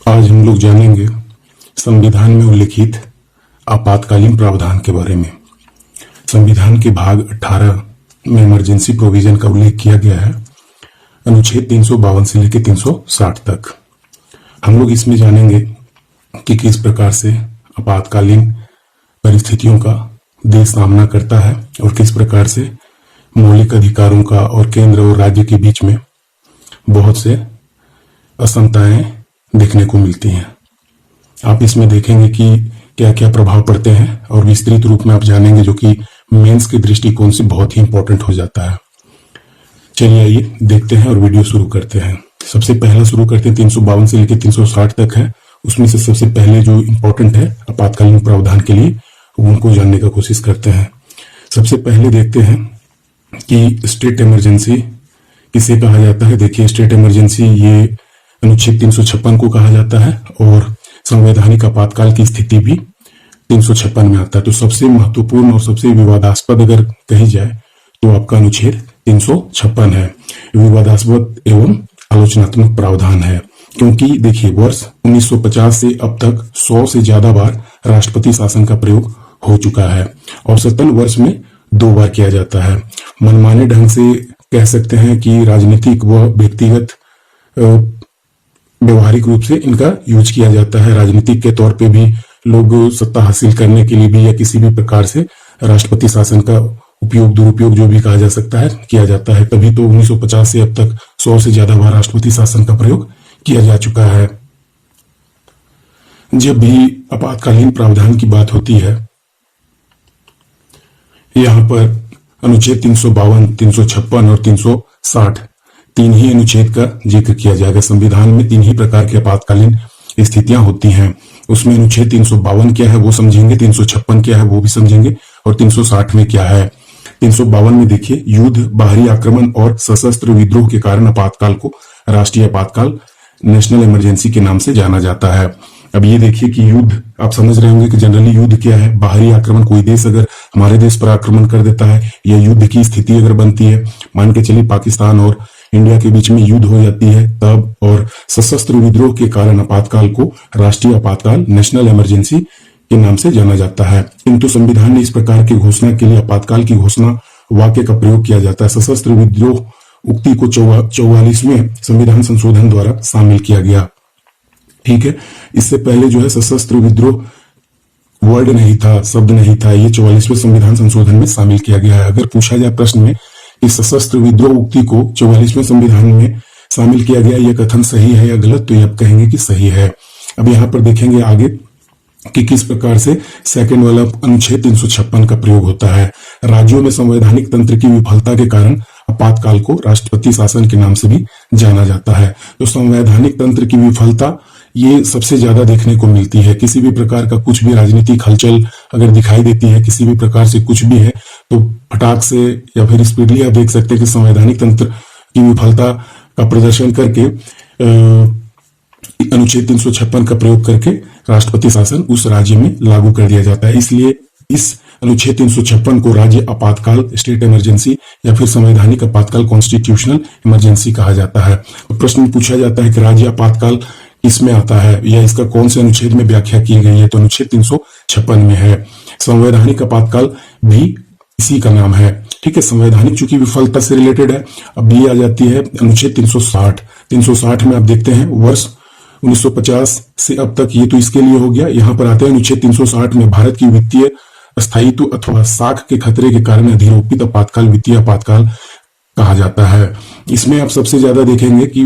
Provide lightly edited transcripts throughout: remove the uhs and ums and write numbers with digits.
आज हम लोग जानेंगे संविधान में उल्लिखित आपातकालीन प्रावधान के बारे में। संविधान के भाग 18 में इमरजेंसी प्रोविजन का उल्लेख किया गया है, अनुच्छेद 352 से लेकर 360 तक। हम लोग इसमें जानेंगे कि किस प्रकार से आपातकालीन परिस्थितियों का देश सामना करता है और किस प्रकार से मौलिक अधिकारों का और केंद्र और राज्य के बीच में बहुत से असमताएं देखने को मिलती हैं। आप इसमें देखेंगे कि क्या क्या प्रभाव पड़ते हैं और विस्तृत रूप में आप जानेंगे, जो कि मेंस के दृष्टिकोण से बहुत ही इंपॉर्टेंट हो जाता है। चलिए आइए देखते हैं और वीडियो शुरू करते हैं। सबसे पहला शुरू करते हैं 352 से लेकर 360 तक है। उसमें से सबसे पहले जो इंपॉर्टेंट है आपातकालीन प्रावधान के लिए, उनको जानने का कोशिश करते हैं। सबसे पहले देखते हैं कि स्टेट इमरजेंसी किसे कहा जाता है। देखिए, स्टेट इमरजेंसी ये अनुच्छेद 356 को कहा जाता है और संवैधानिक आपातकाल की स्थिति भी 356 में आता है। तो सबसे महत्वपूर्ण और सबसे विवादास्पद अगर कही जाए तो आपका अनुच्छेद 356 है। विवादास्पद एवं आलोचनात्मक प्रावधान है, क्योंकि देखिए वर्ष 1950 से अब तक 100 से ज्यादा बार राष्ट्रपति शासन का प्रयोग हो चुका है। औसतन वर्ष में 2 बार किया जाता है। मनमाने ढंग से कह सकते हैं कि राजनीतिक व व्यक्तिगत व्यवहारिक रूप से इनका यूज किया जाता है। राजनीतिक के तौर पे भी लोग सत्ता हासिल करने के लिए भी या किसी भी प्रकार से राष्ट्रपति शासन का उपयोग दुरुपयोग जो भी कहा जा सकता है किया जाता है। तभी तो 1950 से अब तक 100 से ज्यादा बार राष्ट्रपति शासन का प्रयोग किया जा चुका है। जब भी आपातकालीन प्रावधान की बात होती है, यहाँ पर अनुच्छेद 352, 356 और 360 तीन ही अनुच्छेद का जिक्र किया जाएगा। संविधान में 3 ही प्रकार की आपातकालीन स्थितियां होती हैं। उसमें अनुच्छेद 352 क्या है वो समझेंगे, 356 क्या है वो भी समझेंगे और 360 में क्या है। 352 में देखिए, युद्ध, बाहरी आक्रमण और सशस्त्र विद्रोह के कारण आपातकाल को राष्ट्रीय आपातकाल, नेशनल इमरजेंसी के नाम से जाना जाता है। अब ये देखिए कि युद्ध, आप समझ रहे होंगे कि जनरली युद्ध क्या है। बाहरी आक्रमण, कोई देश अगर हमारे देश पर आक्रमण कर देता है या युद्ध की स्थिति अगर बनती है, मान के चलिए पाकिस्तान और इंडिया के बीच में युद्ध हो जाती है तब, और सशस्त्र विद्रोह के कारण आपातकाल को राष्ट्रीय आपातकाल, नेशनल इमरजेंसी के नाम से जाना जाता है। किंतु संविधान ने इस प्रकार की घोषणा के लिए आपातकाल की घोषणा वाक्य का प्रयोग किया जाता है। सशस्त्र विद्रोह उक्ति को 44वें संविधान संशोधन द्वारा शामिल किया गया। ठीक है, इससे पहले जो है सशस्त्र विद्रोह वर्ड नहीं था, शब्द नहीं था। ये 44वें संविधान संशोधन में शामिल किया गया है। अगर पूछा जाए प्रश्न में कि सशस्त्र विद्रोह उक्ति को 44वें संविधान में शामिल किया गया, यह कथन सही है या गलत, तो ये आप कहेंगे कि सही है। अब यहाँ पर देखेंगे आगे कि किस प्रकार से सेकंड वाला अनुच्छेद 356 का प्रयोग होता है। राज्यों में संवैधानिक तंत्र की विफलता के कारण आपातकाल को राष्ट्रपति शासन के नाम से भी जाना जाता है। तो संवैधानिक तंत्र की विफलता ये सबसे ज्यादा देखने को मिलती है। किसी भी प्रकार का कुछ भी राजनीतिक हलचल अगर दिखाई देती है, किसी भी प्रकार से कुछ भी है, तो फटाक से या फिर स्पीडली आप देख सकते हैं कि संवैधानिक तंत्र की विफलता का प्रदर्शन करके अनुच्छेद 356 का प्रयोग करके राष्ट्रपति शासन उस राज्य में लागू कर दिया जाता है। इसलिए इस अनुच्छेद 356 को राज्य आपातकाल, स्टेट इमरजेंसी या फिर संवैधानिक आपातकाल, कॉन्स्टिट्यूशनल इमरजेंसी कहा जाता है। प्रश्न पूछा जाता है कि राज्य आपातकाल इसमें आता है या इसका कौन से अनुच्छेद में व्याख्या की गई है, तो अनुच्छेद 356 में है। संवैधानिक आपातकाल भी इसी का नाम है। ठीक है, संवैधानिक चूंकि विफलता से रिलेटेड है। अब ये आ जाती है अनुच्छेद 360। 360 में आप देखते हैं वर्ष 1950 से अब तक, ये तो इसके लिए हो गया। यहाँ पर आते हैं अनुच्छेद 360 में भारत की वित्तीय स्थायित्व अथवा साख के खतरे के कारण अधिरोपित आपातकाल वित्तीय आपातकाल कहा जाता है। इसमें आप सबसे ज्यादा देखेंगे कि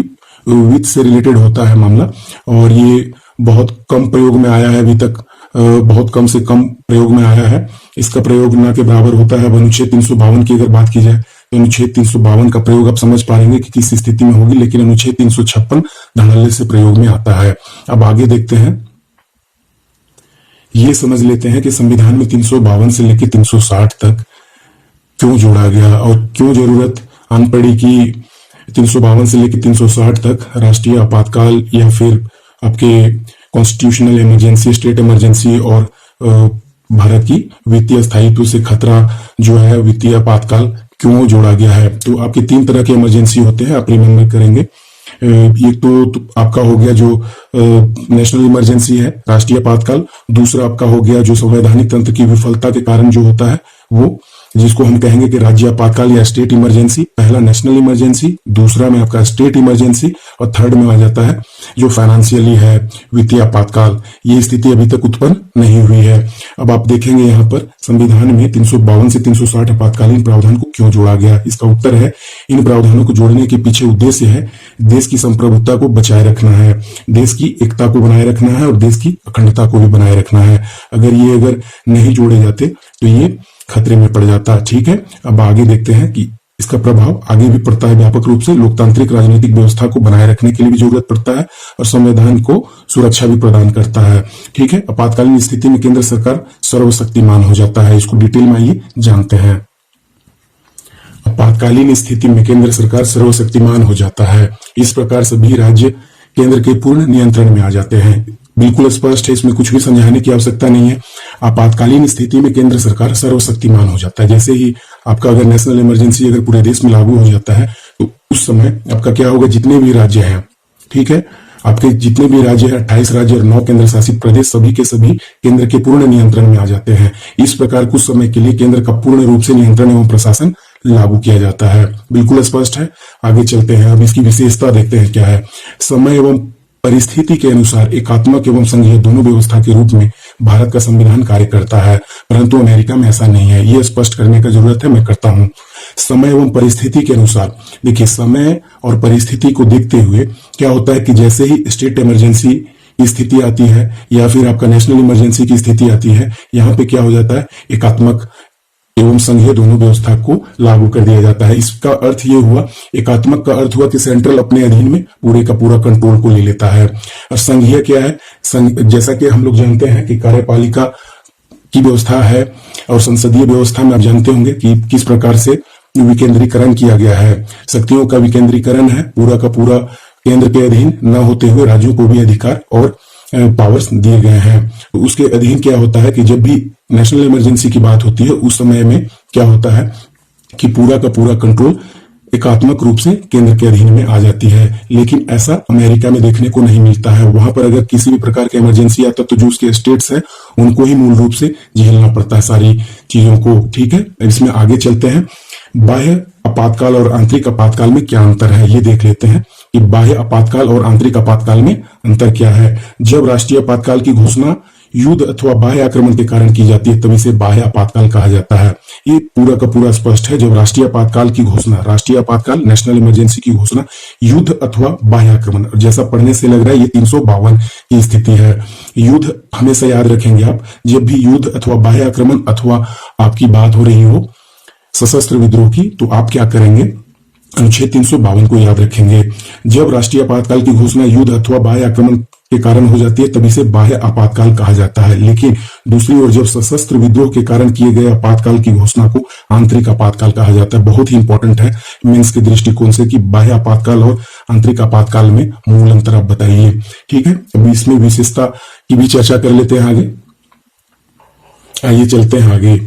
वित्त से रिलेटेड होता है मामला, और ये बहुत कम प्रयोग में आया है अभी तक, बहुत कम से कम प्रयोग में आया है। इसका प्रयोग न के बराबर होता है। अनुच्छेद 352 की अगर बात की जाए तो अनुच्छेद 352 का प्रयोग आप समझ पाएंगे कि किस स्थिति में होगी, लेकिन अनुच्छेद 356 धड़ल्ले से प्रयोग में आता है। अब आगे देखते हैं, ये समझ लेते हैं कि संविधान में 352 से लेकर 360 तक क्यों जोड़ा गया और क्यों जरूरत आन पड़ी कि 352 से लेकर 360 तक राष्ट्रीय आपातकाल या फिर आपके कॉन्स्टिट्यूशनल इमरजेंसी, स्टेट इमरजेंसी और भारत की वित्तीय स्थायित्व से खतरा जो है वित्तीय आपातकाल क्यों जोड़ा गया है। तो आपके 3 तरह के इमरजेंसी होते हैं, आप रिमेम्बर करेंगे। एक तो आपका हो गया जो नेशनल इमरजेंसी है, राष्ट्रीय आपातकाल। दूसरा आपका हो गया जो संवैधानिक तंत्र की विफलता के कारण जो होता है वो, जिसको हम कहेंगे कि राज्य आपातकाल या स्टेट इमरजेंसी। पहला नेशनल इमरजेंसी, दूसरा में आपका स्टेट इमरजेंसी, और थर्ड में आ जाता है जो फाइनेंशियली है, वित्तीय आपातकाल। ये स्थिति अभी तक उत्पन्न नहीं हुई है। अब आप देखेंगे यहाँ पर संविधान में 352 से 360 आपातकालीन प्रावधान को क्यों जोड़ा गया। इसका उत्तर है, इन प्रावधानों को जोड़ने के पीछे उद्देश्य है देश की संप्रभुता को बचाए रखना है, देश की एकता को बनाए रखना है और देश की अखंडता को भी बनाए रखना है। अगर नहीं जोड़े जाते तो ये खतरे में पड़ जाता। ठीक है, अब आगे देखते हैं कि इसका प्रभाव आगे भी पड़ता है व्यापक रूप से। लोकतांत्रिक राजनीतिक व्यवस्था को बनाए रखने के लिए भी जरूरत पड़ता है और संविधान को सुरक्षा भी प्रदान करता है। ठीक है, आपातकालीन स्थिति में केंद्र सरकार सर्वशक्तिमान हो जाता है। इसको डिटेल में आइए जानते हैं। आपातकालीन स्थिति में केंद्र सरकार सर्वशक्तिमान हो जाता है। इस प्रकार सभी राज्य केंद्र के पूर्ण नियंत्रण में आ जाते हैं। बिल्कुल स्पष्ट है, इसमें कुछ भी समझाने की आवश्यकता नहीं है। आपातकालीन स्थिति में केंद्र सरकार सर्वशक्तिमान हो जाता है। जैसे ही आपका अगर नेशनल इमरजेंसी अगर पूरे देश में लागू हो जाता है तो उस समय आपका क्या होगा, जितने भी राज्य हैं, ठीक है, आपके जितने भी राज्य हैं, 28 राज्य और 9 केंद्र शासित प्रदेश, सभी के सभी केंद्र के पूर्ण नियंत्रण में आ जाते हैं। इस प्रकार कुछ समय के लिए केंद्र का पूर्ण रूप से नियंत्रण एवं प्रशासन लागू किया जाता है। बिल्कुल स्पष्ट है, आगे चलते हैं। अब इसकी विशेषता देखते हैं क्या है। समय एवं परिस्थिति के अनुसार एकात्मक एवं संघीय दोनों व्यवस्था के रूप में भारत का संविधान कार्य करता है, परंतु अमेरिका में ऐसा नहीं है। ये स्पष्ट करने का जरूरत है, मैं करता हूं। समय एवं परिस्थिति के अनुसार, देखिए समय और परिस्थिति को देखते हुए क्या होता है कि जैसे ही स्टेट इमरजेंसी की स्थिति आती है या फिर आपका नेशनल इमरजेंसी की स्थिति आती है, यहाँ पे क्या हो जाता है, एकात्मक एवं संघीय दोनों व्यवस्था को लागू कर दिया जाता है। इसका अर्थ ये हुआ, एकात्मक का अर्थ हुआ कि सेंट्रल अपने अधीन में पूरे का पूरा कंट्रोल को ले लेता है। और संघीय क्या है, जैसा कि हम लोग जानते हैं कि कार्यपालिका की व्यवस्था है और संसदीय व्यवस्था में आप जानते होंगे कि किस प्रकार से विकेंद्रीकरण किया गया है। शक्तियों का विकेंद्रीकरण है, पूरा का पूरा केंद्र के अधीन न होते हुए राज्यों को भी अधिकार और पावर्स दिए गए हैं। तो उसके अधीन क्या होता है कि जब भी नेशनल इमरजेंसी की बात होती है उस समय में क्या होता है कि पूरा का पूरा कंट्रोल एकात्मक रूप से केंद्र के अधीन में आ जाती है। लेकिन ऐसा अमेरिका में देखने को नहीं मिलता है। वहां पर अगर किसी भी प्रकार की इमरजेंसी आता तो जो उसके स्टेट्स है उनको ही मूल रूप से झेलना पड़ता है सारी चीजों को। ठीक है, इसमें आगे चलते हैं। बाह्य आपातकाल और आंतरिक आपातकाल में क्या अंतर है, ये देख लेते हैं कि बाह्य आपातकाल और आंतरिक आपातकाल में अंतर क्या है। जब राष्ट्रीय आपातकाल की घोषणा युद्ध अथवा बाह्य आक्रमण के कारण की जाती है तब इसे बाह्य आपातकाल कहा जाता है। ये पूरा का पूरा स्पष्ट है। जब राष्ट्रीय आपातकाल की घोषणा, राष्ट्रीय आपातकाल नेशनल इमरजेंसी की घोषणा युद्ध अथवा बाह्य आक्रमण, जैसा पढ़ने से लग रहा है ये 352 की स्थिति है। युद्ध हमेशा याद रखेंगे आप, जब भी युद्ध अथवा बाह्य आक्रमण अथवा आपकी बात हो रही हो सशस्त्र विद्रोह की, तो आप क्या करेंगे, अनुच्छेद 352 को याद रखेंगे। जब राष्ट्रीय आपातकाल की घोषणा युद्ध अथवा बाह्य आक्रमण के कारण हो जाती है तब इसे बाह्य आपातकाल कहा जाता है। लेकिन दूसरी ओर जब सशस्त्र विद्रोह के कारण किए गए आपातकाल की घोषणा को आंतरिक आपातकाल कहा जाता है। बहुत ही इंपॉर्टेंट है मेंस के दृष्टिकोण से कि बाह्य आपातकाल और आंतरिक आपातकाल में मूल अंतर आप बताइए। ठीक है, अभी इसमें विशेषता की भी चर्चा कर लेते हैं आगे। आइए चलते हैं आगे।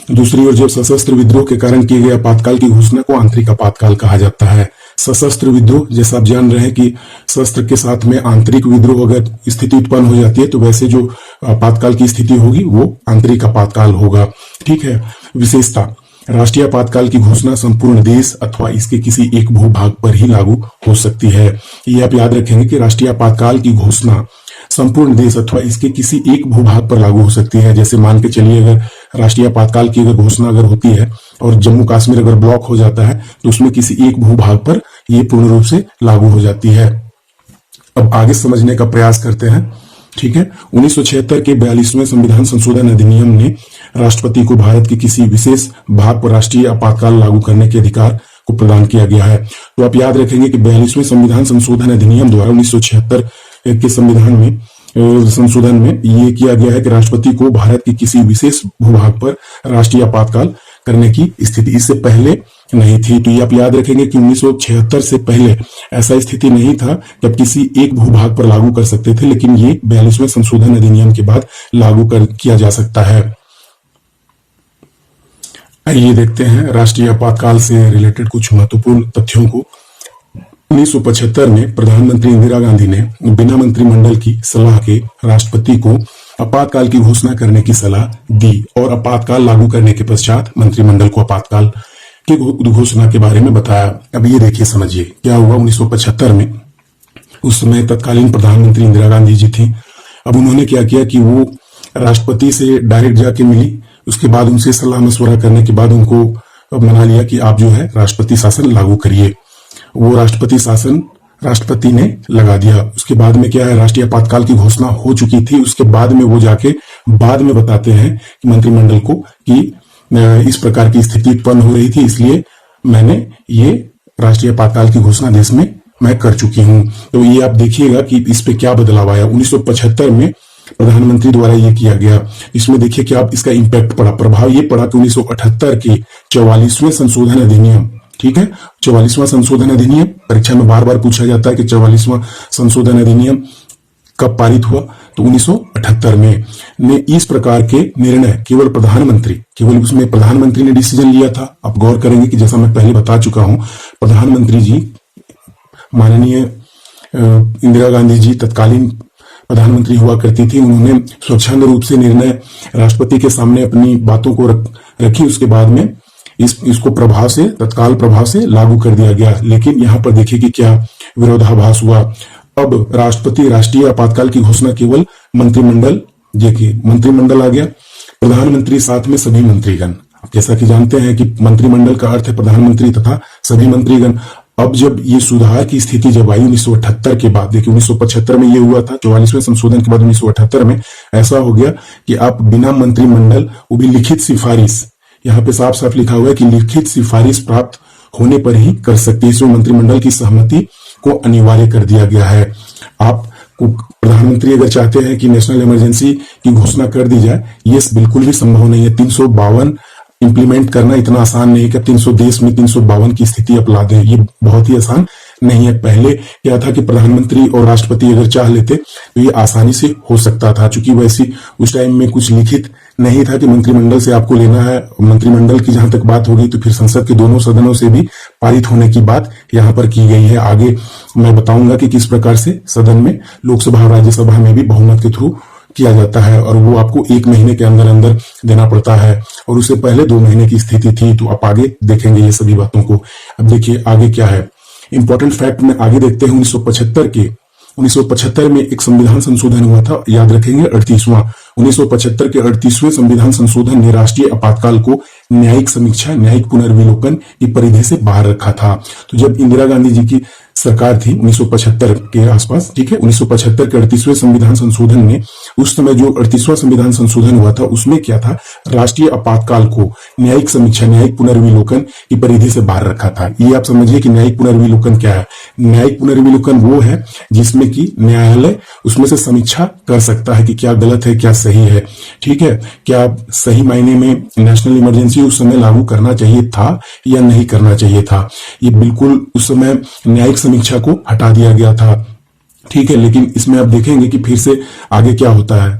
दूसरी ओर जब सशस्त्र विद्रोह के कारण किए गए आपातकाल की घोषणा को आंतरिक आपातकाल कहा जाता है। सशस्त्र विद्रोह, जैसा आप जान रहे हैं कि शस्त्र के साथ में आंतरिक विद्रोह अगर स्थिति उत्पन्न हो जाती है तो वैसे जो आपातकाल की स्थिति होगी वो आंतरिक आपातकाल होगा। ठीक है, विशेषता, राष्ट्रीय आपातकाल की घोषणा संपूर्ण देश अथवा इसके किसी एक भूभाग पर ही लागू हो सकती है। ये आप याद रखेंगे कि राष्ट्रीय आपातकाल की घोषणा संपूर्ण देश अथवा इसके किसी एक भूभाग पर लागू हो सकती है। जैसे मान के चलिए अगर राष्ट्रीय आपातकाल की अगर घोषणा अगर होती है और जम्मू कश्मीर अगर ब्लॉक हो जाता है तो उसमें किसी एक भूभाग पर ये पूर्ण रूप से लागू हो जाती है। अब आगे समझने का प्रयास करते हैं। ठीक है, 1976 के 42वें संविधान संशोधन अधिनियम ने राष्ट्रपति को भारत के किसी विशेष भाग पर राष्ट्रीय आपातकाल लागू करने के अधिकार को प्रदान किया गया है। तो आप याद रखेंगे कि 42वें संविधान संशोधन अधिनियम द्वारा 1976 के संविधान में संशोधन में ये किया गया है कि राष्ट्रपति को भारत के किसी विशेष भूभाग पर राष्ट्रीय आपातकाल करने की स्थिति इससे पहले नहीं थी। तो ये आप याद रखेंगे कि 1976 से पहले ऐसा स्थिति नहीं था कि आप किसी एक भूभाग पर लागू कर सकते थे, लेकिन ये 42वें संशोधन अधिनियम के बाद लागू किया जा सकता है। आइए देखते हैं राष्ट्रीय आपातकाल से रिलेटेड कुछ महत्वपूर्ण तथ्यों को। 1975 में प्रधानमंत्री इंदिरा गांधी ने बिना मंत्रिमंडल की सलाह के राष्ट्रपति को आपातकाल की घोषणा करने की सलाह दी और आपातकाल लागू करने के पश्चात मंत्रिमंडल को आपातकाल की घोषणा के बारे में बताया। अब ये देखिए, समझिए क्या हुआ 1975 में। उस समय तत्कालीन प्रधानमंत्री इंदिरा गांधी जी थी। अब उन्होंने क्या किया कि वो राष्ट्रपति से डायरेक्ट जाके मिली, उसके बाद उनसे सलाह मशवरा करने के बाद उनको मना लिया कि आप जो है राष्ट्रपति शासन लागू करिए। वो राष्ट्रपति शासन राष्ट्रपति ने लगा दिया। उसके बाद में क्या है, राष्ट्रीय आपातकाल की घोषणा हो चुकी थी। उसके बाद में वो जाके बाद में बताते हैं कि मंत्रिमंडल को कि इस प्रकार की स्थिति उत्पन्न हो रही थी, इसलिए मैंने ये राष्ट्रीय आपातकाल की घोषणा देश में मैं कर चुकी हूं। तो ये आप देखिएगा कि इस पे क्या बदलाव आया। 1975 में प्रधानमंत्री द्वारा ये किया गया। इसमें देखिए कि आप इसका इंपैक्ट पड़ा, प्रभाव ये पड़ा कि 1978 के 44वें संशोधन अधिनियम, ठीक है, 44वां संशोधन अधिनियम परीक्षा में बार बार पूछा जाता है कि 44वां संशोधन अधिनियम कब पारित हुआ, तो 1978 में ने इस प्रकार के निर्णय केवल उसमें प्रधानमंत्री ने डिसीजन लिया था। आप गौर करेंगे कि जैसा मैं पहले बता चुका हूं, प्रधानमंत्री जी माननीय इंदिरा गांधी जी तत्कालीन प्रधानमंत्री हुआ करती थी। उन्होंने स्वच्छंद रूप से निर्णय राष्ट्रपति के सामने अपनी बातों को रखी। उसके बाद में इसको तत्काल प्रभाव से लागू कर दिया गया। लेकिन यहाँ पर देखिए कि क्या विरोधाभास हुआ। अब राष्ट्रपति राष्ट्रीय आपातकाल की घोषणा केवल मंत्रिमंडल, देखिए मंत्रिमंडल आ गया, प्रधानमंत्री साथ में सभी मंत्रीगण। जैसा कि जानते हैं कि मंत्रिमंडल का अर्थ है प्रधानमंत्री तथा सभी मंत्रीगण। अब जब ये सुधार की स्थिति जब आई 1978 के बाद, देखिए 1975 में ये हुआ था, 44वें संशोधन के बाद 1978 में ऐसा हो गया कि आप बिना मंत्रिमंडल, वो भी लिखित सिफारिश, यहाँ पे साफ साफ लिखा हुआ है कि लिखित सिफारिश प्राप्त होने पर ही कर सकते हैं। इसमें मंत्रिमंडल की सहमति को अनिवार्य कर दिया गया है। आप प्रधानमंत्री अगर चाहते हैं कि नेशनल इमरजेंसी की घोषणा कर दी जाए, ये बिल्कुल भी संभव नहीं है। 352 इंप्लीमेंट करना इतना आसान नहीं है कि 300 देश में 352 की स्थिति अपना दें, ये बहुत ही आसान नहीं है। पहले क्या था कि प्रधानमंत्री और राष्ट्रपति अगर चाह लेते तो ये आसानी से हो सकता था, चूंकि वैसी उस टाइम में कुछ लिखित नहीं था कि मंत्रिमंडल से आपको लेना है। मंत्रिमंडल की जहां तक बात होगी तो फिर संसद के दोनों सदनों से भी पारित होने की बात यहाँ पर की गई है। आगे मैं बताऊंगा कि किस प्रकार से सदन में, लोकसभा और राज्यसभा में भी बहुमत के थ्रू किया जाता है, और वो आपको 1 महीने के अंदर अंदर देना पड़ता है, और उससे पहले 2 महीने की स्थिति थी। तो आप आगे देखेंगे ये सभी बातों को। अब देखिए आगे क्या है, इंपॉर्टेंट फैक्ट में आगे देखते हैं। 1975 में एक संविधान संशोधन हुआ था, याद रखेंगे 38वां। 1975 के 38वें संविधान संशोधन ने राष्ट्रीय आपातकाल को न्यायिक समीक्षा, न्यायिक पुनर्विलोकन की परिधि से बाहर रखा था। तो जब इंदिरा गांधी जी की सरकार थी 1975 के आसपास, ठीक है, 1975 के 38वें संविधान संशोधन ने, उस समय जो 38वां संविधान संशोधन हुआ था उसमें क्या था, राष्ट्रीय आपातकाल को न्यायिक समीक्षा, न्यायिक पुनर्विलोकन की परिधि से बाहर रखा था। ये आप समझिए कि न्यायिक पुनर्विलोकन क्या है। न्यायिक पुनर्विलोकन वो है जिसमें कि न्यायालय उसमें से समीक्षा कर सकता है कि क्या गलत है, क्या सही है, ठीक है, क्या सही मायने में नेशनल इमरजेंसी उस समय लागू करना चाहिए था या नहीं करना चाहिए था। ये बिल्कुल उस समय न्यायिक समीक्षा को हटा दिया गया था, ठीक है। लेकिन इसमें आप देखेंगे कि फिर से आगे क्या होता है।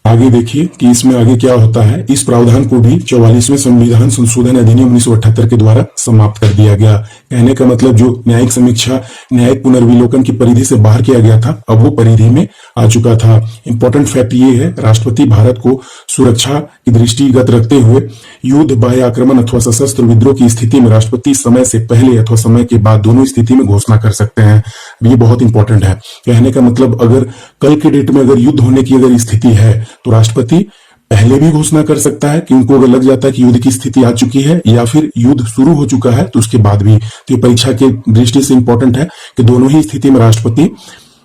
आगे देखिए कि इसमें आगे क्या होता है। इस प्रावधान को भी 44वें संविधान संशोधन अधिनियम 1978 के द्वारा समाप्त कर दिया गया। कहने का मतलब जो न्यायिक समीक्षा, न्यायिक पुनर्विलोकन की परिधि से बाहर किया गया था, अब वो परिधि में आ चुका था। इंपॉर्टेंट फैक्ट ये है, राष्ट्रपति भारत को सुरक्षा की दृष्टिगत रखते हुए युद्ध, बाह्य आक्रमण अथवा सशस्त्र विद्रोह की स्थिति में राष्ट्रपति समय से पहले अथवा समय के बाद दोनों स्थिति में घोषणा कर सकते हैं। ये बहुत इंपॉर्टेंट है। कहने का मतलब अगर कल के डेट में अगर युद्ध होने की अगर स्थिति है तो राष्ट्रपति पहले भी घोषणा कर सकता है कि उनको अगर लग जाता है कि युद्ध की स्थिति आ चुकी है या फिर युद्ध शुरू हो चुका है तो उसके बाद भी। तो ये परीक्षा के दृष्टि से इंपॉर्टेंट है कि दोनों ही स्थिति में राष्ट्रपति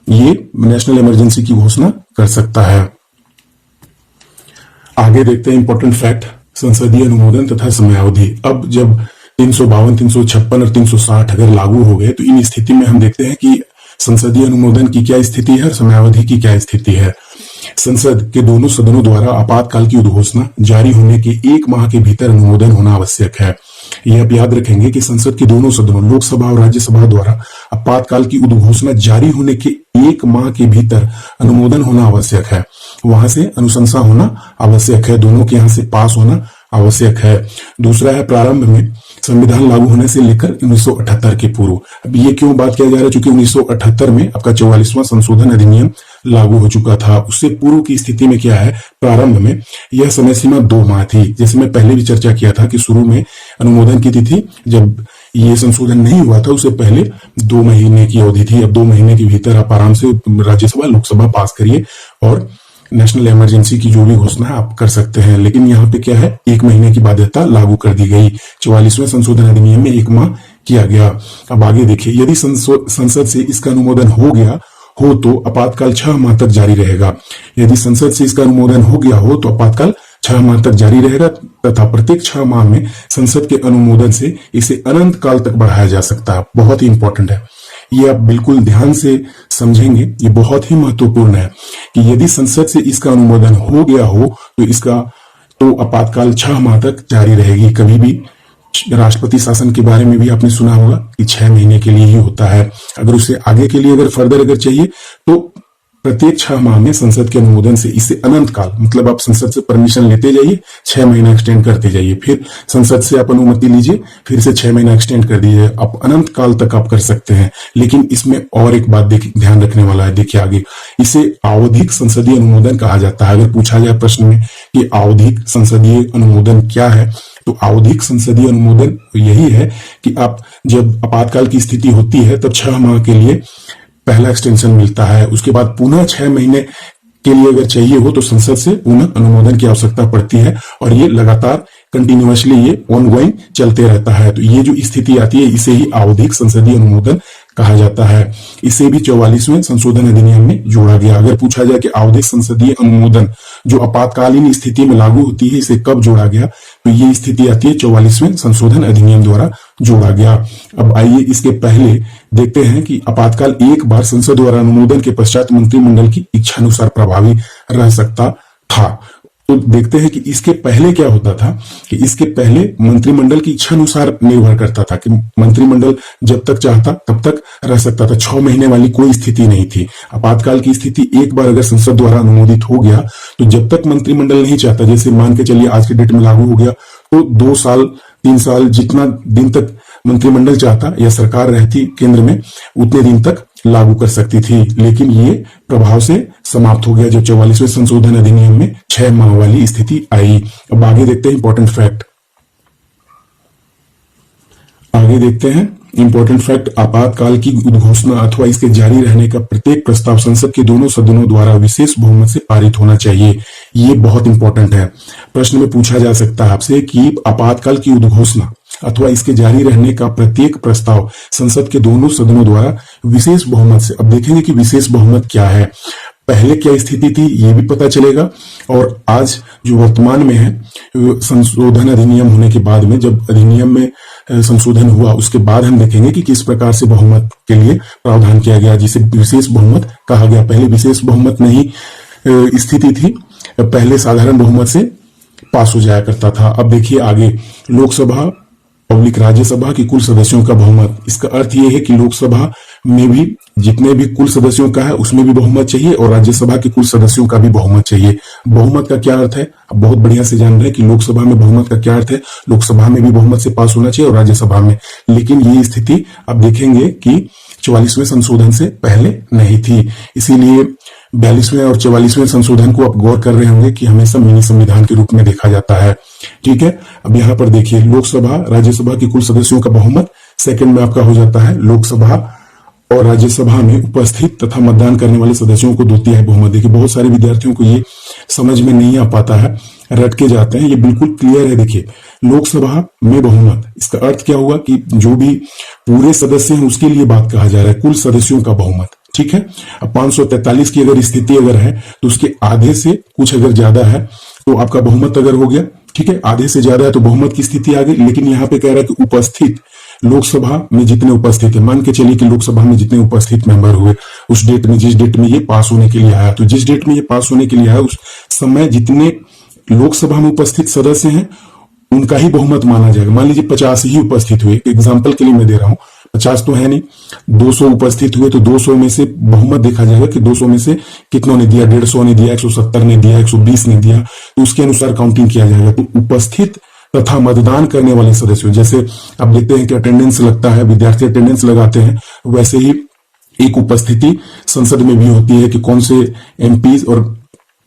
ये नेशनल इमरजेंसी की घोषणा कर सकता है। आगे देखते हैं इंपॉर्टेंट फैक्ट, संसदीय अनुमोदन तथा समयावधि। अब जब 352, 356 और 360 अगर लागू हो गए तो इन स्थिति में हम देखते हैं कि संसदीय अनुमोदन की क्या स्थिति है और समयावधि की क्या स्थिति है। संसद के दोनों सदनों द्वारा आपातकाल की उद्घोषणा जारी होने के 1 माह के भीतर अनुमोदन होना आवश्यक है। यह आप याद रखेंगे कि संसद के दोनों सदनों, लोकसभा और राज्यसभा द्वारा आपातकाल की उद्घोषणा जारी होने के 1 माह के भीतर अनुमोदन होना आवश्यक है। वहां से अनुशंसा होना आवश्यक है, दोनों के यहाँ से पास होना आवश्यक है। दूसरा है प्रारंभ में संविधान लागू होने से लेकर 1978 के पूर्व। अब ये क्यों बात किया जा रहा है, चूंकि 1978 में आपका 44वां संशोधन अधिनियम लागू हो चुका था। उससे पूर्व की स्थिति में क्या है, प्रारंभ में यह समय सीमा 2 माह थी। जैसे मैं पहले भी चर्चा किया था कि शुरू में अनुमोदन की तिथि जब ये संशोधन नहीं हुआ था उससे पहले 2 महीने की अवधि थी। अब 2 महीने के भीतर आप आराम से राज्यसभा लोकसभा पास करिए और नेशनल इमरजेंसी की जो भी घोषणा आप कर सकते हैं। लेकिन यहाँ पे क्या है, 1 महीने की बाध्यता लागू कर दी गई। 44वें संशोधन अधिनियम में 1 माह किया गया। अब आगे देखिए, यदि संसद से इसका अनुमोदन हो गया हो तो आपातकाल 6 माह तक जारी रहेगा। यदि संसद से इसका अनुमोदन हो गया हो तो आपातकाल 6 माह तक जारी रहेगा तथा प्रत्येक 6 माह में संसद के अनुमोदन से इसे अनंत काल तक बढ़ाया जा सकता है। बहुत ही इंपॉर्टेंट है, ये आप बिल्कुल ध्यान से समझेंगे, ये बहुत ही महत्वपूर्ण है कि यदि संसद से इसका अनुमोदन हो गया हो तो आपातकाल 6 माह तक जारी रहेगी। कभी भी राष्ट्रपति शासन के बारे में भी आपने सुना होगा कि 6 महीने के लिए ही होता है। अगर उससे आगे के लिए अगर फर्दर अगर चाहिए तो प्रत्येक 6 माह में संसद के अनुमोदन से इसे अनंत काल, मतलब आप संसद से परमिशन लेते जाइए, 6 महीना एक्सटेंड करते जाइए, फिर संसद से आप अनुमति लीजिए, फिर से 6 महीना एक्सटेंड कर दीजिए, आप अनंत काल तक आप कर सकते हैं। लेकिन इसमें और एक बात ध्यान रखने वाला है, देखिए आगे, इसे आवधिक संसदीय अनुमोदन कहा जाता है। अगर पूछा जाए प्रश्न में कि आवधिक संसदीय अनुमोदन क्या है, तो आवधिक संसदीय अनुमोदन यही है कि आप जब आपातकाल की स्थिति होती है तब 6 माह के लिए पहला एक्सटेंशन मिलता है, उसके बाद पुनः 6 महीने के लिए अगर चाहिए हो तो संसद से पुनः अनुमोदन की आवश्यकता पड़ती है और ये लगातार कंटिन्यूअसली ये ऑनगोइंग चलते रहता है। तो ये जो स्थिति आती है इसे ही आवधिक संसदीय अनुमोदन कहा जाता है। इसे भी 44वें संशोधन अधिनियम में जोड़ा गया। अगर पूछा जाए कि आवधिक संसदीय अनुमोदन जो आपातकालीन स्थिति में लागू होती है इसे कब जोड़ा गया, तो ये स्थिति आती है 44वें संशोधन अधिनियम द्वारा जोड़ा गया। अब आइए इसके पहले देखते हैं कि आपातकाल एक बार संसद द्वारा अनुमोदन के पश्चात मंत्रिमंडल की इच्छानुसार प्रभावी रह सकता था। तो देखते हैं कि इसके पहले क्या होता था कि इसके पहले मंत्रिमंडल की इच्छा अनुसार निर्भर करता था कि मंत्रिमंडल जब तक चाहता तब तक रह सकता था। 6 महीने वाली कोई स्थिति नहीं थी। आपातकाल की स्थिति एक बार अगर संसद द्वारा अनुमोदित हो गया तो जब तक मंत्रिमंडल नहीं चाहता, जैसे मान के चलिए आज के डेट में लागू हो गया तो 2 साल 3 साल जितना दिन तक मंत्रिमंडल चाहता या सरकार रहती केंद्र में उतने दिन तक लागू कर सकती थी। लेकिन ये प्रभाव से समाप्त हो गया जब 44वें संशोधन अधिनियम में 6 माह वाली स्थिति आई। अब आगे देखते हैं इंपॉर्टेंट फैक्ट। आगे देखते हैं इंपॉर्टेंट फैक्ट, आपातकाल की उद्घोषणा अथवा इसके जारी रहने का प्रत्येक प्रस्ताव संसद के दोनों सदनों द्वारा विशेष बहुमत से पारित होना चाहिए। ये बहुत इंपॉर्टेंट है। प्रश्न में पूछा जा सकता है आपसे कि आपातकाल की उद्घोषणा अथवा इसके जारी रहने का प्रत्येक प्रस्ताव संसद के दोनों सदनों द्वारा विशेष बहुमत से। अब देखेंगे कि विशेष बहुमत क्या है, पहले क्या स्थिति थी ये भी पता चलेगा, और आज जो वर्तमान में है संशोधन अधिनियम होने के बाद में, जब अधिनियम में संशोधन हुआ उसके बाद हम देखेंगे कि किस प्रकार से बहुमत के लिए प्रावधान किया गया जिसे विशेष बहुमत कहा गया। पहले विशेष बहुमत नहीं स्थिति थी, पहले साधारण बहुमत से पास हो जाया करता था। अब देखिए आगे, लोकसभा पब्लिक राज्यसभा की कुल सदस्यों का बहुमत। इसका अर्थ यह है कि लोकसभा में भी जितने भी कुल सदस्यों का है उसमें भी बहुमत चाहिए और राज्यसभा के कुल सदस्यों का भी बहुमत चाहिए। बहुमत का क्या अर्थ है, अब बहुत बढ़िया से जान रहे हैं कि लोकसभा में बहुमत का क्या अर्थ है। लोकसभा में भी बहुमत से पास होना चाहिए और राज्यसभा में, लेकिन ये स्थिति अब देखेंगे कि 44वें संशोधन से पहले नहीं थी। इसीलिए 42वें और 44वें संशोधन को आप गौर कर रहे होंगे कि हमेशा मिनी संविधान के रूप में देखा जाता है। ठीक है, अब यहाँ पर देखिए, लोकसभा राज्यसभा की कुल सदस्यों का बहुमत सेकंड में आपका हो जाता है। लोकसभा और राज्यसभा में उपस्थित तथा मतदान करने वाले सदस्यों को 2/3 बहुमत। देखिए बहुत सारे विद्यार्थियों को ये समझ में नहीं आ पाता है, रट के जाते हैं, ये बिल्कुल क्लियर है। देखिए लोकसभा में बहुमत, इसका अर्थ क्या हुआ कि जो भी पूरे सदस्य हैं उसके लिए बात कहा जा रहा है, कुल सदस्यों का बहुमत। ठीक है, अब 543 की अगर स्थिति अगर है तो उसके आधे से कुछ अगर ज्यादा है तो आपका बहुमत अगर हो गया। ठीक है, आधे से ज्यादा है तो बहुमत की स्थिति आ गई। लेकिन यहाँ पे कह रहा है कि उपस्थित, लोकसभा में जितने उपस्थित है, मान के चलिए कि लोकसभा में जितने उपस्थित मेंबर हुए उस डेट में, जिस डेट में ये पास होने के लिए आया, तो जिस डेट में ये पास होने के लिए आया उस समय जितने लोकसभा में उपस्थित सदस्य हैं उनका ही बहुमत माना जाएगा। मान लीजिए 50 ही उपस्थित हुए, एग्जाम्पल के लिए मैं दे रहा हूं, 50 तो है नहीं, 200 उपस्थित हुए तो 200 में से बहुमत देखा जाएगा कि 200 में से कितनों ने दिया, 150 ने दिया, 170 ने दिया, 120 ने दिया, तो उसके अनुसार काउंटिंग किया जाएगा। तो उपस्थित तथा मतदान करने वाले सदस्यों, जैसे आप देखते हैं कि अटेंडेंस लगता है, विद्यार्थी अटेंडेंस लगाते हैं, वैसे ही एक उपस्थिति संसद में भी होती है कि कौन से एमपी और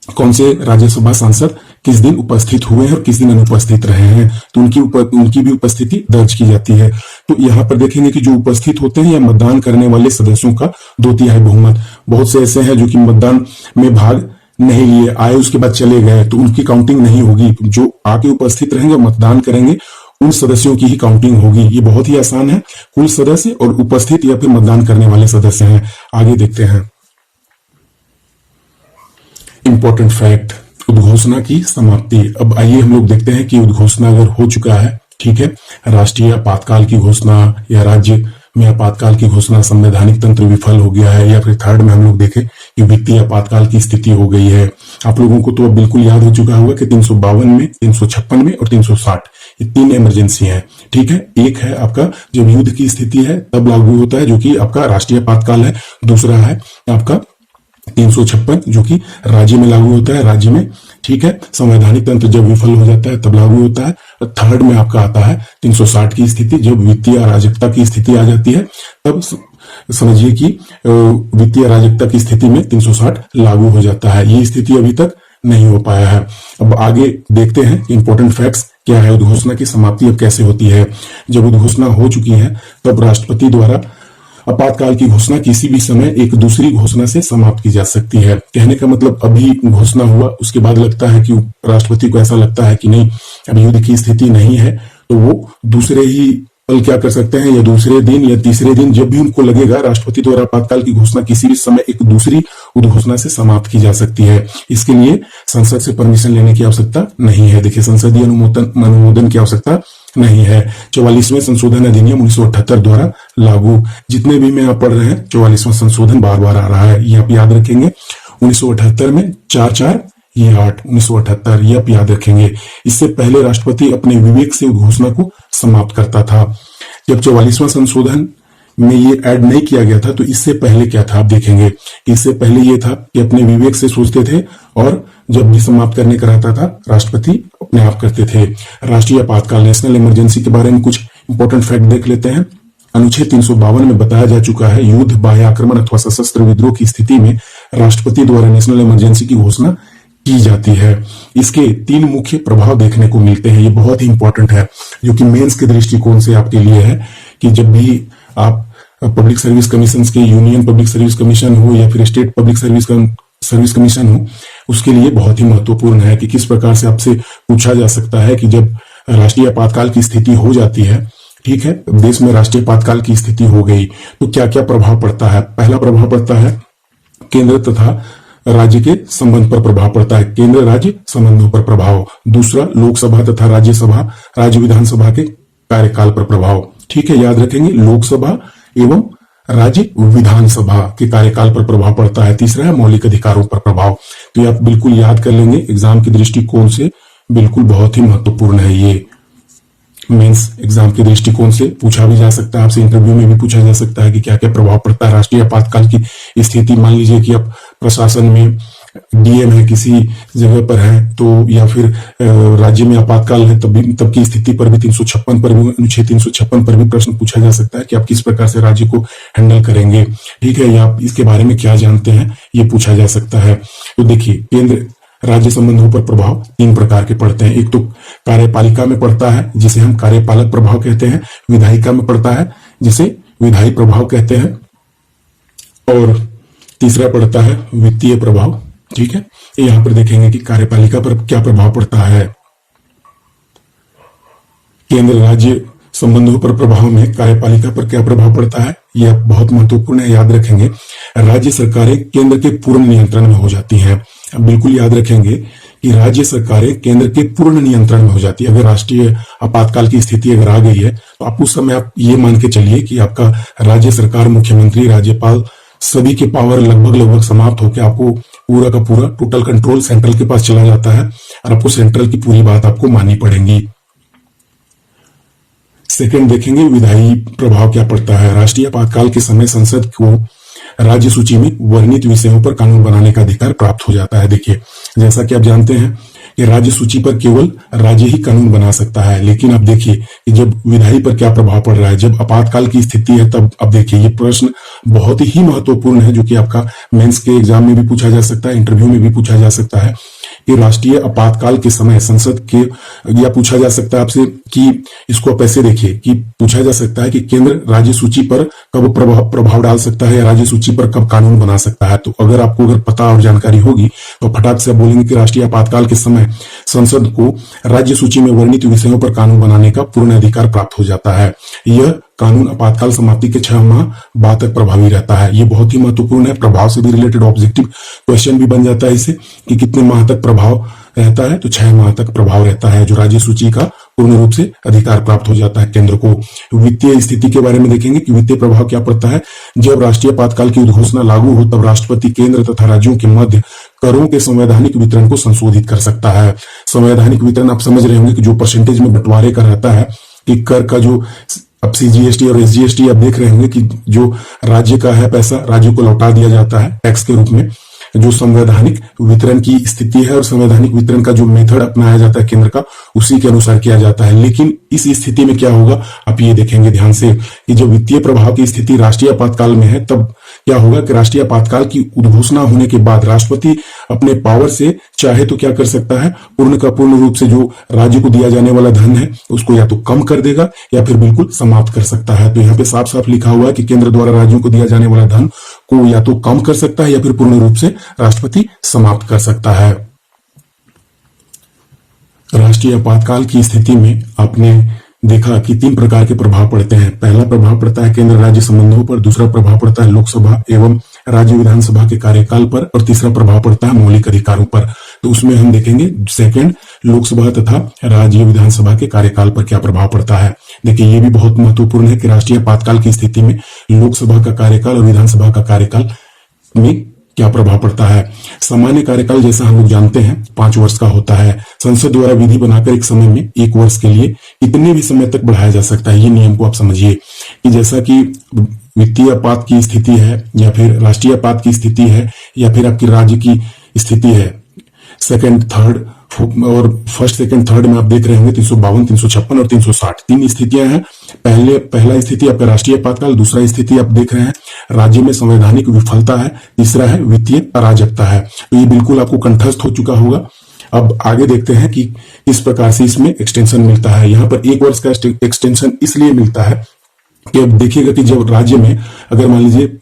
कौन से राज्यसभा सांसद किस दिन उपस्थित हुए हैं और किस दिन अनुपस्थित रहे हैं, तो उनकी भी उपस्थिति दर्ज की जाती है। तो यहाँ पर देखेंगे कि जो उपस्थित होते हैं या मतदान करने वाले सदस्यों का 2/3 बहुमत। बहुत से ऐसे हैं जो कि मतदान में भाग नहीं लिए, आए उसके बाद चले गए, तो उनकी काउंटिंग नहीं होगी। जो आके उपस्थित रहेंगे और मतदान करेंगे उन सदस्यों की ही काउंटिंग होगी। ये बहुत ही आसान है, कुल सदस्य और उपस्थित या फिर मतदान करने वाले सदस्य हैं। आगे देखते हैं इंपॉर्टेंट फैक्ट, उद्घोषणा की समाप्ति। अब आइए हम लोग देखते हैं कि उद्घोषणा अगर हो चुका है, ठीक है, राष्ट्रीय आपातकाल की घोषणा या राज्य में आपातकाल की घोषणा, संवैधानिक तंत्र विफल हो गया है, या फिर थर्ड में हम लोग देखें कि वित्तीय आपातकाल की स्थिति हो गई है। आप लोगों को तो अब बिल्कुल याद हो चुका होगा कि 352 में, 356 में और 360 ये 3 इमरजेंसी हैं, ठीक है। एक है आपका जब युद्ध की स्थिति है तब लागू होता है, जो कि आपका राष्ट्रीय आपातकाल है। दूसरा है आपका 356 जो कि राज्य में लागू होता है, राज्य में, ठीक है। संवैधानिक तंत्र जब विफल हो जाता है तब लागू होता है। थर्ड में आपका आता है 360 की स्थिति, जब वित्तीय अराजकता की स्थिति आ जाती है तब समझिए कि वित्तीय अराजकता की स्थिति में 360 लागू हो जाता है। ये स्थिति अभी तक नहीं हो पाया है। अब आगे देखते हैं इंपॉर्टेंट फैक्ट्स क्या है, उद्घोषणा की समाप्ति अब कैसे होती है। जब उद्घोषणा हो चुकी है तब राष्ट्रपति द्वारा आपातकाल की घोषणा किसी भी समय एक दूसरी घोषणा से समाप्त की जा सकती है। कहने का मतलब अभी घोषणा हुआ, उसके बाद लगता है कि राष्ट्रपति को ऐसा लगता है कि नहीं अभी युद्ध की स्थिति नहीं है, तो वो दूसरे ही पल क्या कर सकते हैं, या दूसरे दिन या तीसरे दिन जब भी उनको लगेगा, राष्ट्रपति द्वारा आपातकाल की घोषणा किसी भी समय एक दूसरी उद्घोषणा से समाप्त की जा सकती है। इसके लिए संसद से परमिशन लेने की आवश्यकता नहीं है। देखिए, संसदीय अनुमोदन की आवश्यकता नहीं है। 44वें संशोधन अधिनियम 1978 द्वारा लागू, जितने भी में आप पढ़ रहे हैं 44वां संशोधन बार बार आ रहा है, ये आप याद रखेंगे। 1978 में 4/4 ये 8, 1978 ये आप याद रखेंगे। इससे पहले राष्ट्रपति अपने विवेक से उद्घोषणा को समाप्त करता था। जब 44वां संशोधन में ये ऐड नहीं किया गया था, तो इससे पहले क्या था आप देखेंगे। इससे पहले ये था कि अपने विवेक से सोचते थे और जब भी समाप्त करने का रहता था राष्ट्रपति अपने आप करते थे। राष्ट्रीय आपातकाल, नेशनल इमरजेंसी के बारे में कुछ इंपॉर्टेंट फैक्ट देख लेते हैं। अनुच्छेद 352 में बताया जा चुका है, युद्ध, बाह्य आक्रमण अथवा सशस्त्र विद्रोह की स्थिति में राष्ट्रपति द्वारा नेशनल इमरजेंसी की घोषणा की जाती है। इसके 3 मुख्य प्रभाव देखने को मिलते हैं, ये बहुत ही इंपॉर्टेंट है, जो कि मेंस के दृष्टिकोण से आपके लिए है कि जब भी आप पब्लिक सर्विस कमीशन के, यूनियन पब्लिक सर्विस कमीशन हो या फिर स्टेट पब्लिक सर्विस कमीशन हो, उसके लिए बहुत ही महत्वपूर्ण है कि किस प्रकार से आपसे पूछा जा सकता है कि जब राष्ट्रीय आपातकाल की स्थिति हो जाती है, ठीक है, देश में राष्ट्रीय आपातकाल की स्थिति हो गई, तो क्या क्या प्रभाव पड़ता है। पहला प्रभाव पड़ता है केंद्र तथा राज्य के संबंध पर प्रभाव पड़ता है, केंद्र राज्य संबंधों पर प्रभाव। दूसरा, लोकसभा तथा राज्यसभा, राज्य विधानसभा के कार्यकाल पर प्रभाव, ठीक है, याद रखेंगे, लोकसभा एवं राज्य विधानसभा के कार्यकाल पर प्रभाव पड़ता है। तीसरा है मौलिक अधिकारों पर प्रभाव। तो ये आप बिल्कुल याद कर लेंगे, एग्जाम के दृष्टिकोण से बिल्कुल बहुत ही महत्वपूर्ण है। ये मेंस एग्जाम के दृष्टिकोण से पूछा भी जा सकता है, आपसे इंटरव्यू में भी पूछा जा सकता है कि क्या क्या प्रभाव पड़ता है राष्ट्रीय आपातकाल की स्थिति। मान लीजिए कि आप प्रशासन में डीएम है, किसी जगह पर है, तो या फिर राज्य में आपातकाल है, तब की स्थिति पर भी 356 पर भी, अनुच्छेद 356 पर भी प्रश्न पूछा जा सकता है कि आप किस प्रकार से राज्य को हैंडल करेंगे, ठीक है, या आप इसके बारे में क्या जानते हैं, ये पूछा जा सकता है। तो देखिए, केंद्र राज्य संबंधों पर प्रभाव 3 प्रकार के पड़ते हैं। एक तो कार्यपालिका में पड़ता है, जिसे हम कार्यपालक प्रभाव कहते हैं। विधायिका में पड़ता है, जिसे विधायी प्रभाव कहते हैं। और तीसरा पड़ता है वित्तीय प्रभाव, ठीक है। यहां पर देखेंगे कि कार्यपालिका पर क्या प्रभाव पड़ता है। केंद्र राज्य संबंधों पर प्रभाव में कार्यपालिका पर क्या प्रभाव पड़ता है, यह बहुत महत्वपूर्ण है, याद रखेंगे। राज्य सरकारें केंद्र के पूर्ण नियंत्रण में हो जाती हैं। अब बिल्कुल याद रखेंगे कि राज्य सरकारें केंद्र के पूर्ण नियंत्रण में हो जाती है। अगर राष्ट्रीय आपातकाल की स्थिति अगर आ गई है, तो आप उस समय आप ये मान के चलिए कि आपका राज्य सरकार, मुख्यमंत्री, राज्यपाल, सभी के पावर लगभग समाप्त होकर आपको पूरा का पूरा टोटल कंट्रोल सेंट्रल के पास चला जाता है और आपको सेंट्रल की पूरी बात आपको माननी पड़ेगी। सेकंड देखेंगे विधायी प्रभाव क्या पड़ता है। राष्ट्रीय आपातकाल के समय संसद को राज्य सूची में वर्णित विषयों पर कानून बनाने का अधिकार प्राप्त हो जाता है। देखिए, जैसा कि आप जानते हैं कि राज्य सूची पर केवल राज्य ही कानून बना सकता है, लेकिन अब देखिए कि जब विधायी पर क्या प्रभाव पड़ रहा है, जब आपातकाल की स्थिति है तब अब देखिए ये प्रश्न बहुत ही महत्वपूर्ण है, जो कि आपका मेंस के एग्जाम में भी पूछा जा सकता है, इंटरव्यू में भी पूछा जा सकता है कि राष्ट्रीय आपातकाल के समय संसद के, या पूछा जा सकता है आपसे कि इसको आप ऐसे देखिए कि पूछा जा सकता है कि केंद्र राज्य सूची पर कब प्रभाव डाल सकता है या राज्य सूची पर कब कानून बना सकता है। तो अगर पता और जानकारी होगी तो फटाक से बोलेंगे कि राष्ट्रीय आपातकाल के समय संसद को राज्य सूची में वर्णित विषयों पर कानून बनाने का पूर्ण अधिकार प्राप्त हो जाता है। यह कानून आपातकाल समाप्ति के 6 माह बाद तक प्रभावी रहता है। ये बहुत ही महत्वपूर्ण है, प्रभाव से भी रिलेटेड ऑब्जेक्टिव क्वेश्चन भी बन जाता है इससे कि कितने माह तक प्रभाव रहता है, तो 6 माह तक प्रभाव रहता है, जो राज्य सूची का पूर्ण रूप से अधिकार प्राप्त हो जाता है केंद्र को। वित्तीय स्थिति के बारे में देखेंगे कि वित्तीय प्रभाव क्या पड़ता है। जब राष्ट्रीय आपातकाल की उद्घोषणा लागू हो तब राष्ट्रपति केंद्र तथा राज्यों के मध्य करों के संवैधानिक वितरण को संशोधित कर सकता है। संवैधानिक वितरण आप समझ रहे होंगे कि जो परसेंटेज में बंटवारे का रहता है कि कर का जो अब सीजीएसटी और एसजीएसटी आप देख रहे होंगे कि जो राज्य का है पैसा राज्य को लौटा दिया जाता है टैक्स के रूप में। जो संवैधानिक वितरण की स्थिति है और संवैधानिक वितरण का जो मेथड अपनाया जाता है केंद्र का, उसी के अनुसार किया जाता है। लेकिन इस स्थिति में क्या होगा, आप ये देखेंगे ध्यान से कि जब वित्तीय प्रभाव की स्थिति राष्ट्रीय आपातकाल में है तब क्या होगा कि राष्ट्रीय आपातकाल की उद्घोषणा होने के बाद राष्ट्रपति अपने पावर से चाहे तो क्या कर सकता है, पूर्ण का पूर्ण रूप से जो राज्य को दिया जाने वाला धन है उसको या तो कम कर देगा या फिर बिल्कुल समाप्त कर सकता है। तो यहाँ पे साफ साफ लिखा हुआ है कि केंद्र द्वारा राज्यों को दिया जाने वाला धन को या तो कम कर सकता है या फिर पूर्ण रूप से राष्ट्रपति समाप्त कर सकता है। राष्ट्रीय आपातकाल की स्थिति में आपने देखा कि 3 प्रकार के प्रभाव पड़ते हैं। पहला प्रभाव पड़ता है केंद्र राज्य संबंधों पर, दूसरा प्रभाव पड़ता है लोकसभा एवं राज्य विधानसभा के कार्यकाल पर, और तीसरा प्रभाव पड़ता है मौलिक अधिकारों पर। तो उसमें हम देखेंगे सेकंड लोकसभा तथा राज्य विधानसभा के कार्यकाल पर क्या प्रभाव पड़ता है। देखिए, ये भी बहुत महत्वपूर्ण है कि राष्ट्रीय आपातकाल की स्थिति में लोकसभा का कार्यकाल और विधानसभा का कार्यकाल में क्या प्रभाव पड़ता है। सामान्य कार्यकाल जैसा हम लोग जानते हैं 5 वर्ष का होता है। संसद द्वारा विधि बनाकर एक समय में 1 वर्ष के लिए कितने भी समय तक बढ़ाया जा सकता है। ये नियम को आप समझिए कि जैसा कि वित्तीय आपात की स्थिति है या फिर राष्ट्रीय आपात की स्थिति है या फिर आपकी राज्य की स्थिति है, सेकंड थर्ड और फर्स्ट सेकंड थर्ड में आप देख रहे होंगे 352, 356 और 360 3 स्थितियां हैं। पहला स्थिति आपका राष्ट्रीय आपातकाल, दूसरा स्थिति आप देख रहे हैं राज्य में संवैधानिक विफलता है, तीसरा है वित्तीय अराजकता है। तो ये बिल्कुल आपको कंठस्थ हो चुका होगा। अब आगे देखते हैं कि इस प्रकार से इसमें एक्सटेंशन मिलता है। यहाँ पर 1 वर्ष का एक्सटेंशन इसलिए मिलता है कि अब देखिएगा कि जब राज्य में अगर मान लीजिए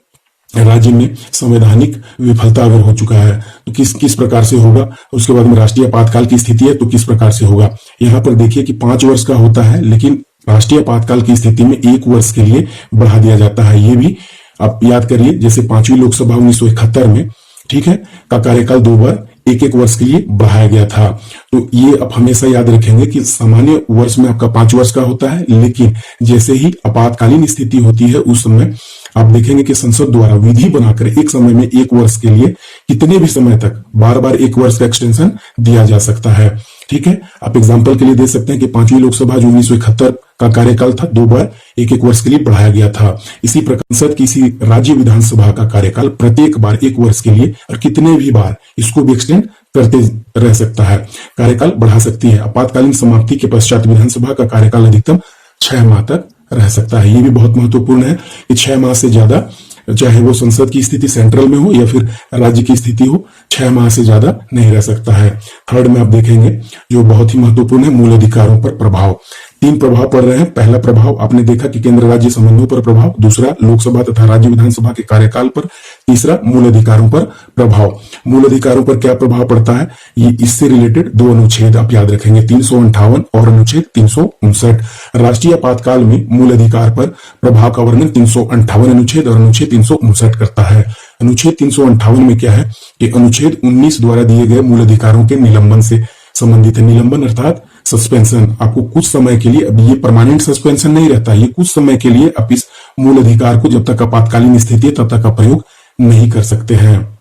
राज्य में संवैधानिक विफलता अगर हो चुका है तो किस प्रकार से होगा, उसके बाद में राष्ट्रीय आपातकाल की स्थिति है तो किस प्रकार से होगा। यहाँ पर देखिए कि 5 वर्ष का होता है, लेकिन राष्ट्रीय आपातकाल की स्थिति में 1 वर्ष के लिए बढ़ा दिया जाता है। ये भी आप याद करिए, जैसे 5वीं लोकसभा 1971 में, ठीक है, का कार्यकाल 2 बार 1-1 वर्ष के लिए बढ़ाया गया था। तो ये आप हमेशा याद रखेंगे कि सामान्य वर्ष में आपका 5 वर्ष का होता है, लेकिन जैसे ही आपातकालीन स्थिति होती है उस समय आप देखेंगे कि संसद द्वारा विधि बनाकर एक समय में 1 वर्ष के लिए कितने भी समय तक बार बार 1 वर्ष का एक्सटेंशन दिया जा सकता है। ठीक है, आप एग्जांपल के लिए दे सकते हैं कि 5वीं लोकसभा जो 1971 का कार्यकाल था 2 बार 1-1 वर्ष के लिए बढ़ाया गया था। इसी प्रकार संसद किसी राज्य विधानसभा का कार्यकाल प्रत्येक बार 1 वर्ष के लिए और कितने भी बार इसको भी एक्सटेंड करते रह सकता है, कार्यकाल बढ़ा सकती है। आपातकालीन समाप्ति के पश्चात विधानसभा का कार्यकाल अधिकतम 6 माह तक रह सकता है। ये भी बहुत महत्वपूर्ण है कि 6 माह से ज्यादा, चाहे वो संसद की स्थिति सेंट्रल में हो या फिर राज्य की स्थिति हो, 6 माह से ज्यादा नहीं रह सकता है। थर्ड में आप देखेंगे जो बहुत ही महत्वपूर्ण है, मूल अधिकारों पर प्रभाव। 3 प्रभाव पड़ रहे हैं। पहला प्रभाव आपने देखा कि केंद्र राज्य संबंधों पर प्रभाव, दूसरा लोकसभा तथा राज्य विधानसभा के कार्यकाल पर, तीसरा मूल अधिकारों पर प्रभाव। मूल अधिकारों पर क्या प्रभाव पड़ता है, ये इससे रिलेटेड 2 अनुच्छेद आप याद रखेंगे, 358 और अनुच्छेद 359। राष्ट्रीय आपातकाल में मूल अधिकार पर प्रभाव का वर्णन 358 अनुच्छेद और अनुच्छेद 359 करता है। अनुच्छेद 358 में क्या है कि अनुच्छेद 19 द्वारा दिए गए मूल अधिकारों के निलंबन से संबंधित है। निलंबन अर्थात सस्पेंशन, आपको कुछ समय के लिए, अब ये परमानेंट सस्पेंशन नहीं रहता, ये कुछ समय के लिए आप इस मूल अधिकार को जब तक आपातकालीन स्थिति है तब तक का प्रयोग नहीं कर सकते हैं।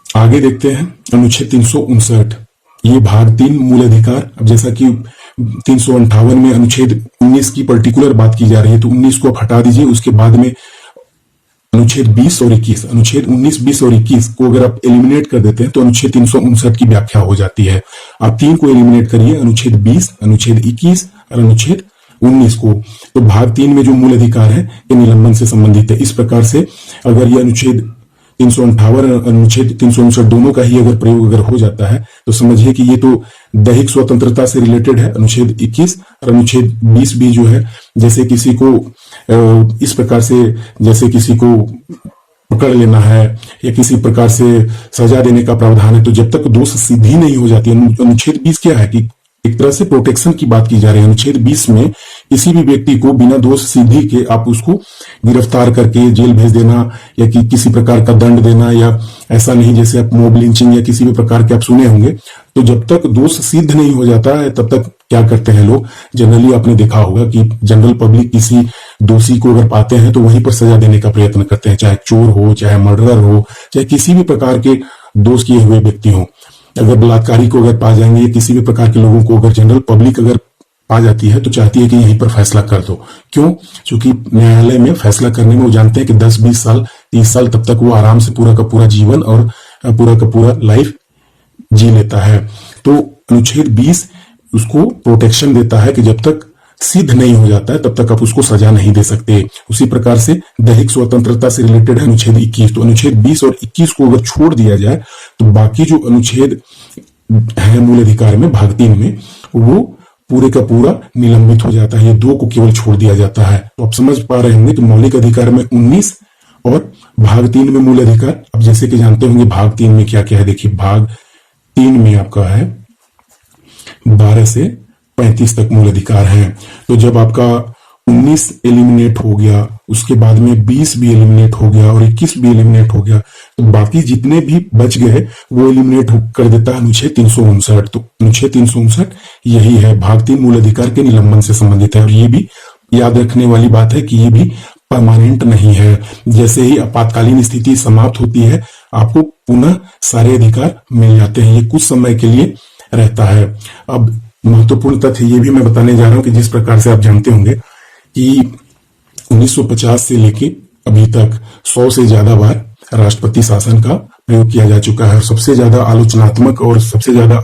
आगे देखते हैं अनुच्छेद 359, ये भाग 3 मूल अधिकार। अब जैसा कि 358 में अनुच्छेद 19 की पर्टिकुलर बात की जा रही है, तो 19 को आप हटा दीजिए। उसके बाद में अनुच्छेद 20 और 21, अनुच्छेद 19, 20 और 21 को अगर आप एलिमिनेट कर देते हैं तो अनुच्छेद 359 की व्याख्या हो जाती है। आप 3 को एलिमिनेट करिए, अनुच्छेद 20, अनुच्छेद 21 और अनुच्छेद 19 को, तो भाग 3 में जो मूल अधिकार है ये निलंबन से संबंधित है। इस प्रकार से अगर ये अनुच्छेद 358 और अनुच्छेद 359 दोनों का ही अगर प्रयोग अगर हो जाता है तो समझिए कि ये तो दैहिक स्वतंत्रता से रिलेटेड है, अनुच्छेद 21, और अनुच्छेद 20 भी जो है, जैसे किसी को इस प्रकार से, जैसे किसी को पकड़ लेना है या किसी प्रकार से सजा देने का प्रावधान है, तो जब तक दोष सिद्धि नहीं हो जाती, अनुच्छेद 20 क्या है कि एक तरह से प्रोटेक्शन की बात की जा रही है। अनुच्छेद 20 में किसी भी व्यक्ति को बिना दोष सिद्धि के आप उसको गिरफ्तार करके जेल भेज देना या कि किसी प्रकार का दंड देना, या ऐसा नहीं जैसे आप मॉब लिंचिंग या किसी भी प्रकार के आप सुने होंगे, तो जब तक दोष सिद्ध नहीं हो जाता है तब तक क्या करते हैं लोग, जनरली आपने देखा होगा कि जनरल पब्लिक किसी दोषी को अगर पाते हैं तो वहीं पर सजा देने का प्रयत्न करते हैं, चाहे चोर हो, चाहे मर्डरर हो, चाहे किसी भी प्रकार के दोष किए हुए व्यक्ति हो। अगर बलात्कारी को अगर पा जाएंगे या किसी भी प्रकार के लोगों को अगर जनरल पब्लिक अगर पा जाती है तो चाहती है कि यहीं पर फैसला कर दो। क्यों? क्योंकि न्यायालय में फैसला करने में वो जानते हैं कि 10, 20 साल, 30 साल तब तक वो आराम से पूरा का पूरा जीवन और पूरा का पूरा लाइफ जी लेता है। तो अनुच्छेद 20 उसको प्रोटेक्शन देता है कि जब तक सिद्ध नहीं हो जाता है तब तक आप उसको सजा नहीं दे सकते। उसी प्रकार से दैहिक स्वतंत्रता से रिलेटेड है अनुच्छेद 21, तो अनुच्छेद 20 और 21 को अगर छोड़ दिया जाए तो बाकी जो अनुच्छेद है मूल अधिकार में भाग 3 में, वो पूरे का पूरा निलंबित हो जाता है। ये 2 को केवल छोड़ दिया जाता है। तो आप समझ पा रहे होंगे कि मौलिक अधिकार में 19 और भाग 3 में मूल अधिकार। अब जैसे कि जानते होंगे भाग 3 में क्या क्या है, देखिए भाग 3 में आपका है 12 से 35 तक मूल अधिकार है। तो जब आपका 19 एलिमिनेट हो गया, उसके बाद में 20 भी एलिमिनेट हो गया और 21 भी एलिमिनेट हो गया, तो बाकी जितने भी बच गए वो एलिमिनेट कर देता है अनुच्छेद 359। तो अनुच्छेद 359 यही है, भाग 3 मूल अधिकार के निलंबन से संबंधित है। और ये भी याद रखने वाली बात है कि ये भी परमानेंट नहीं है। जैसे ही आपातकालीन स्थिति समाप्त होती है आपको पुनः सारे अधिकार मिल जाते हैं, ये कुछ समय के लिए रहता है। अब महत्वपूर्ण तथ्य ये भी मैं बताने जा रहा हूं कि जिस प्रकार से आप जानते होंगे कि 1950 से लेके अभी तक 100 से ज्यादा बार राष्ट्रपति शासन का प्रयोग किया जा चुका है। और सबसे ज्यादा आलोचनात्मक और सबसे ज्यादा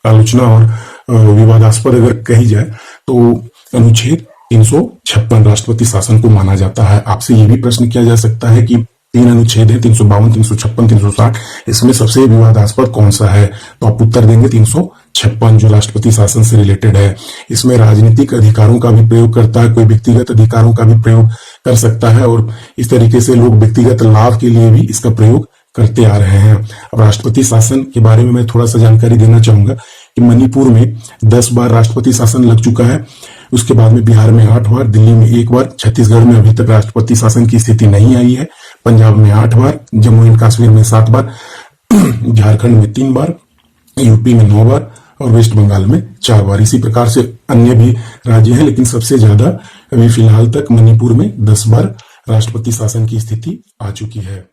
आलोचना और विवादास्पद अगर कही जाए तो अनुच्छेद 356 राष्ट्रपति शासन को माना जाता है। आपसे ये भी प्रश्न किया जा सकता है कि 3 अनुच्छेद है, 352, 356, 360, इसमें सबसे विवादास्पद कौन सा है? तो आप उत्तर देंगे 356 जो राष्ट्रपति शासन से रिलेटेड है। इसमें राजनीतिक अधिकारों का भी प्रयोग करता है, कोई व्यक्तिगत अधिकारों का भी प्रयोग कर सकता है, और इस तरीके से लोग व्यक्तिगत लाभ के लिए भी इसका प्रयोग करते आ रहे हैं। अब राष्ट्रपति शासन के बारे में मैं थोड़ा सा जानकारी देना चाहूंगा कि मणिपुर में 10 बार राष्ट्रपति शासन लग चुका है, उसके बाद में बिहार में 8 बार, दिल्ली में 1 बार, छत्तीसगढ़ में अभी तक राष्ट्रपति शासन की स्थिति नहीं आई है, पंजाब में 8 बार, जम्मू एंड कश्मीर में 7 बार, झारखंड में 3 बार, यूपी में 9 बार और वेस्ट बंगाल में 4 बार। इसी प्रकार से अन्य भी राज्य हैं, लेकिन सबसे ज्यादा अभी फिलहाल तक मणिपुर में 10 बार राष्ट्रपति शासन की स्थिति आ चुकी है।